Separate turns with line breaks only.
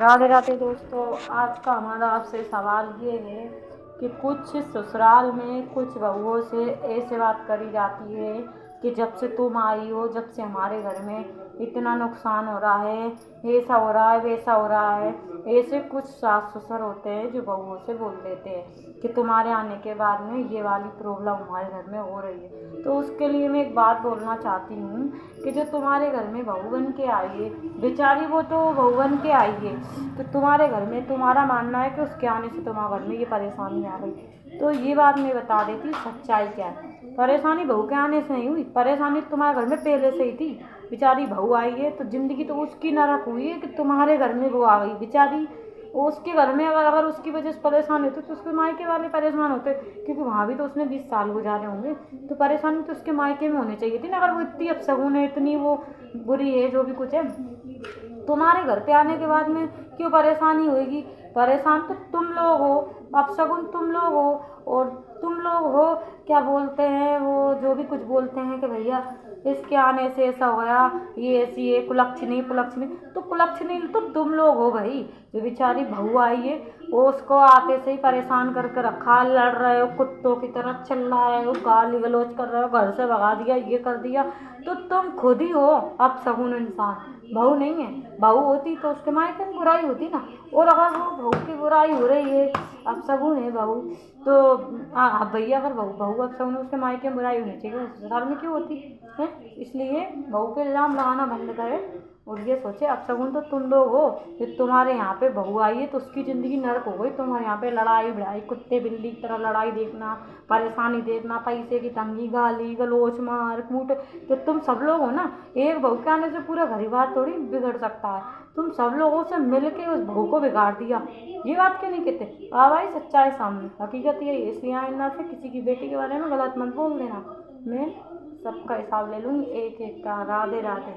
राधे राधे दोस्तों। आज का हमारा आपसे सवाल ये है कि कुछ ससुराल में कुछ बहुओं से ऐसे बात करी जाती है कि जब से तुम आई हो, जब से हमारे घर में इतना नुकसान हो रहा है, ऐसा हो रहा है, वैसा हो रहा है। ऐसे कुछ सास ससुर होते हैं जो बहुओं से बोल देते हैं कि तुम्हारे आने के बाद में ये वाली प्रॉब्लम हमारे घर में हो रही है। तो उसके लिए मैं एक बात बोलना चाहती हूँ कि जो तुम्हारे घर में बहू बन के आई है, बेचारी वो तो बहू बन के आई है, तो तुम्हारे घर में तुम्हारा मानना है कि उसके आने से तुम्हारे घर में ये परेशानी आ गई। तो ये बात मैं बता देती, सच्चाई क्या है। परेशानी बहू के आने से नहीं हुई, परेशानी तुम्हारे घर में पहले से ही थी। बेचारी बहू आई है तो ज़िंदगी तो उसकी नरक हुई है कि तुम्हारे घर में वो आ गई बेचारी। उसके घर में अगर उसकी वजह से परेशान होते तो उसके मायके वाले परेशान होते, क्योंकि वहाँ भी तो उसने 20 साल गुजारे होंगे। तो परेशानी तो उसके मायके में होनी चाहिए थी ना। अगर वो इतनी अपशगुन है, इतनी वो बुरी है, जो भी कुछ है, तुम्हारे घर पे आने के बाद में क्यों परेशानी होएगी? परेशान तो तुम लोग हो, अपशगुन तुम लोग हो। और तुम लोग हो, क्या बोलते हैं वो, जो भी कुछ बोलते हैं कि भैया इसके आने से ऐसा हो गया, ये ऐसी है, कुलक्षणी पुलक्षणी। तो कुलक्षणी तो तुम लोग हो भाई। जो बेचारी बहू आई है वो उसको आते से ही परेशान करके रखा, लड़ रहे हो कुत्तों की तरह, चिल्ला रहे हो, गाली गलौज कर रहे हो, घर से भगा दिया, ये कर दिया। तो तुम खुद ही हो अपशगुन इंसान, बहू नहीं है। बहू होती तो उसके मायके में बुराई होती ना। और अगर वो बहू की बुराई हो रही है, अपशगुन है बहू, तो भैया अगर बहू बहू अपशगुन है, उसके मायके में बुराई होनी चाहिए, ससुराल में क्यों होती है? इसलिए बहू पे इल्ज़ाम लगाना बंद करे और ये सोचे अपशगुन तो तुम लोग हो। फिर तुम्हारे यहाँ पे बहू आई है तो उसकी ज़िंदगी नरक हो गई। तुम्हारे यहाँ पे लड़ाई भिड़ाई, कुत्ते बिल्ली की तरह लड़ाई देखना, परेशानी देखना, पैसे की तंगी, गाली गलौज, मार कूट। तो तुम सब लोग हो ना। एक बहू के आने से पूरा परिवार थोड़ी बिगड़ सकता है। तुम सब लोगों से मिल के उस बहू को बिगाड़ दिया। ये बात क्यों नहीं कहते? भाई सच्चाई सामने, हकीकत ये है। इसलिए आइंदा से किसी की बेटी के बारे में गलत मत बोल देना। मैं सबका हिसाब ले लूँगी एक एक का। राधे राधे।